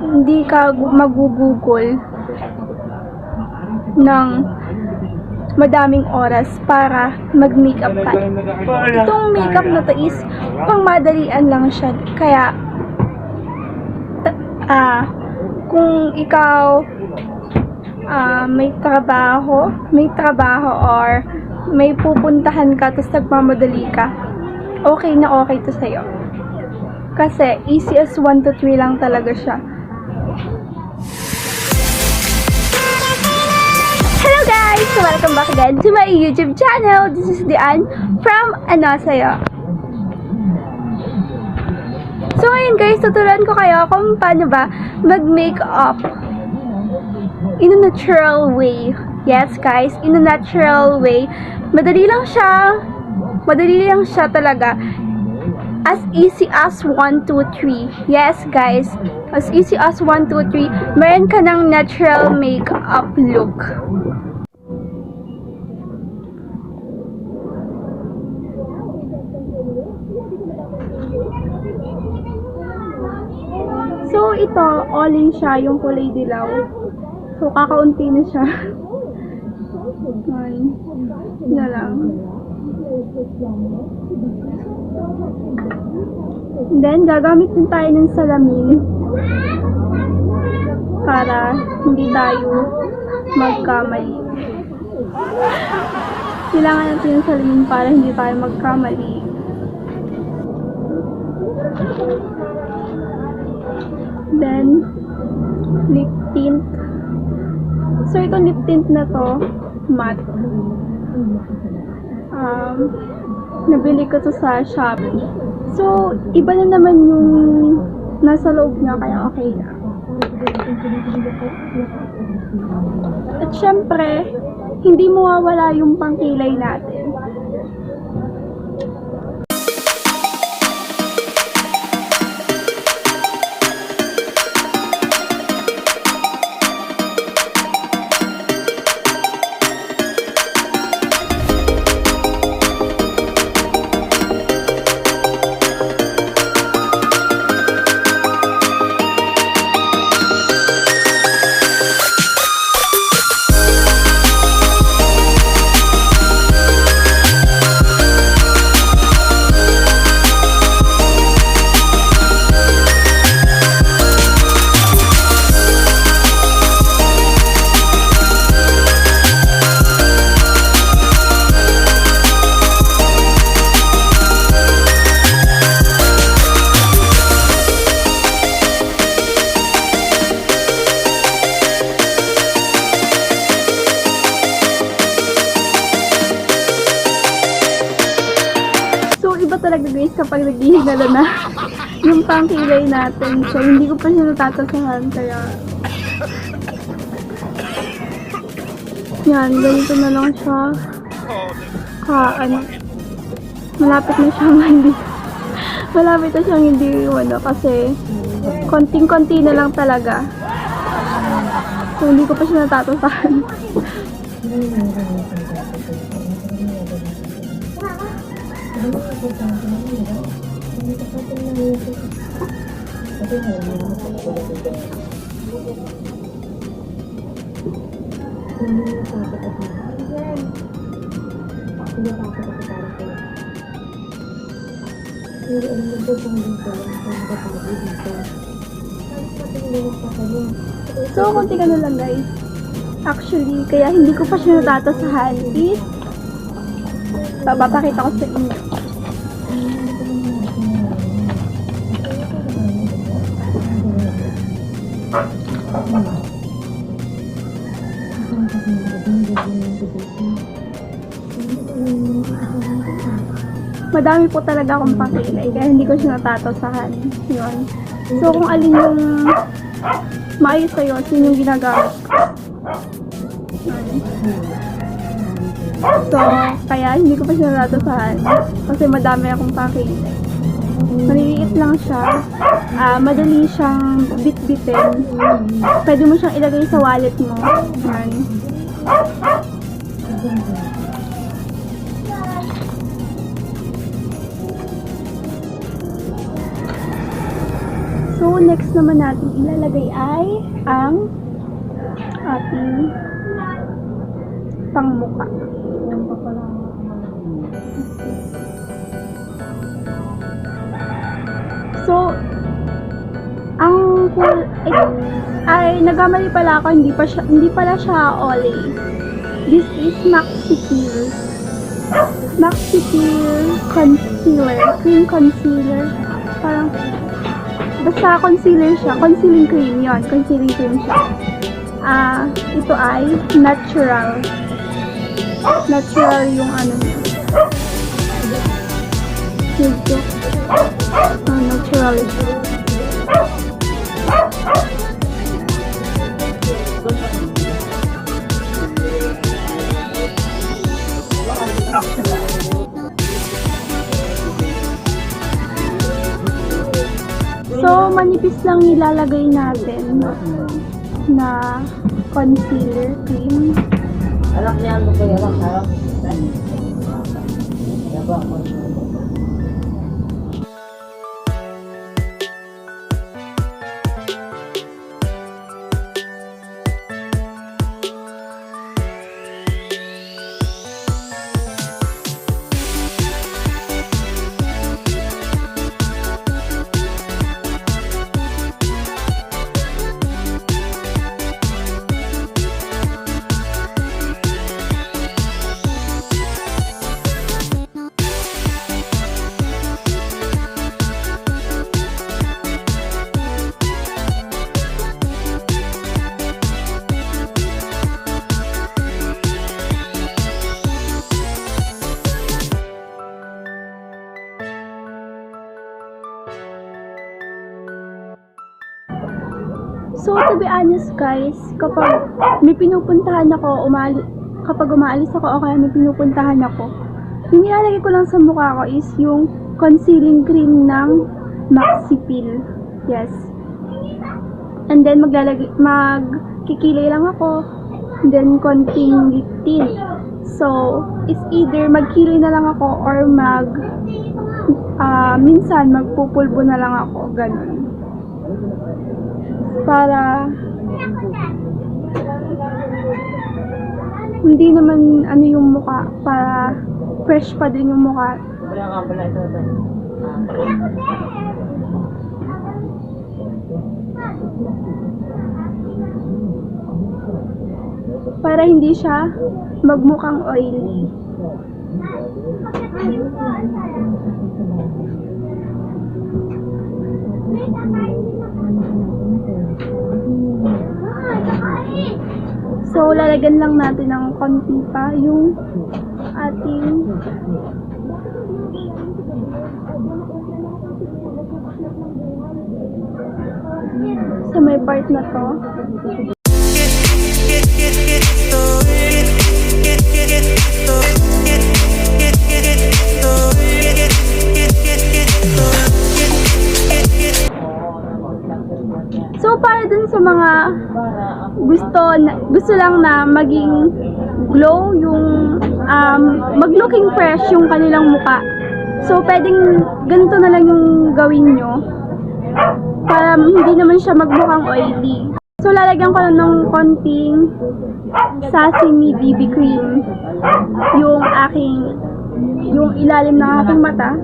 hindi ka magugugol ng madaming oras para mag-makeup ka. Itong makeup na to is pang madalian lang siya. Kaya kung ikaw may trabaho or may pupuntahan ka tapos nagmamadali ka, okay na okay to sa'yo. Kasi easy as 1 to 3 lang talaga siya. Hello guys! Welcome back again to my YouTube channel. This is Dian from AnnoSayo. So ngayon guys, tuturuan ko kayo kung paano ba mag-makeup in a natural way. Yes guys, in a natural way. Madali lang siya talaga. As easy as 1, 2, 3. Yes guys, as easy as 1, 2, 3. Meron ka ng natural makeup look. So ito, all-in siya, yung kulay dilaw. So kakaunti na siya. Na lang. Then, gagamit din tayo ng salamin para hindi tayo magkamali. Kailangan natin ng salamin para hindi tayo magkamali. Then, lip tint. So, itong lip tint na to, matte. Nabili ko to sa Shopee. So, iba na naman yung nasa loob niya, kaya okay na. At syempre, hindi mawawala yung pangkilay natin. Talaga guys, kapag naghihigala na yung pangkilay natin. So, hindi ko pa siya natatasahan. Kaya, yan, ganito na lang siya. Malapit na siyang hindi, kasi konting-konti na lang talaga. So, hindi ko pa siya natatasahan. So, konti ka na lang guys. Actually, kaya hindi ko pa siya natatasahan is papakita ko sa inyo. Madami po talaga akong pangkilay, kaya hindi ko siya natatasahan. Yun. So, kung alin yung maayos sa'yo, yun yung ginagamit ko. So, kaya hindi ko pa siya natatasahan kasi madami akong pangkilay. Maliliit lang siya. Madali siyang bit-bitin. Pwede mo siyang ilagay sa wallet mo. Yan. So, next naman natin ilalagay ay ang ating pangmuka. So, ang ay nagkamali pala ako, hindi pala siya Olay. This is Maxi Peel concealer, cream concealer. Parang basta concealer siya, concealing cream 'yon, concealing cream siya. Ito ay natural. Natural yung ano niya. Ito. Natural ito. So, manipis lang ilalagay natin na concealer cream. Alam niya, ano ba yan? Harap. So, to be honest guys, kapag may pinupuntahan ako, kapag umaalis ako o kaya may pinupuntahan ako, yung nilalagay ko lang sa mukha ko is yung concealing cream ng Maxi Peel. Yes. And then, magkikilay lang ako. And then, konting lip tint. So, it's either magkilay na lang ako or minsan magpupulbo na lang ako. Ganun. Para hindi naman ano yung mukha, para fresh pa din yung mukha. Para hindi siya magmukhang oily. So, lalagyan lang natin ng konti pa yung ating sa may part na to. So, para dun sa mga gusto lang na maging glow yung mag-looking fresh yung kanilang mukha. So, pwedeng ganito na lang yung gawin nyo para hindi naman siya magmukhang oily. So, lalagyan ko lang ng konting sesame BB cream yung ilalim ng aking mata.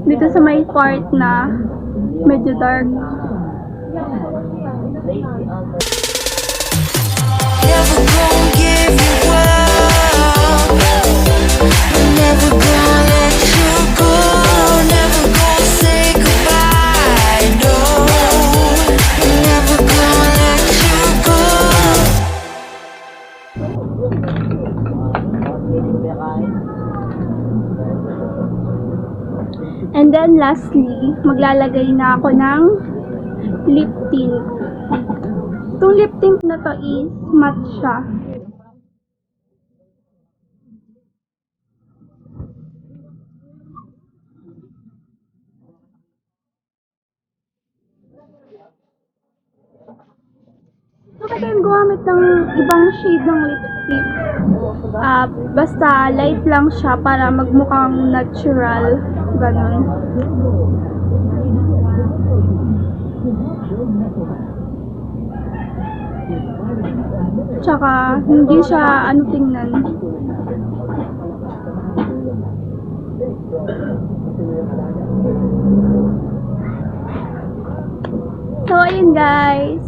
Dito sa may part na medyo dark. Never gonna give you up. Never gonna let you go. Never gonna say goodbye. No, never gonna let you go. And then lastly, maglalagay na ako ng lip tint. Itong lip tint na to is matte siya. So, pwede kayong gumamit ng ibang shade ng lipstick. Basta light lang siya para magmukhang natural. ganun. Tsaka, hindi siya, ano tingnan. So, ayun guys.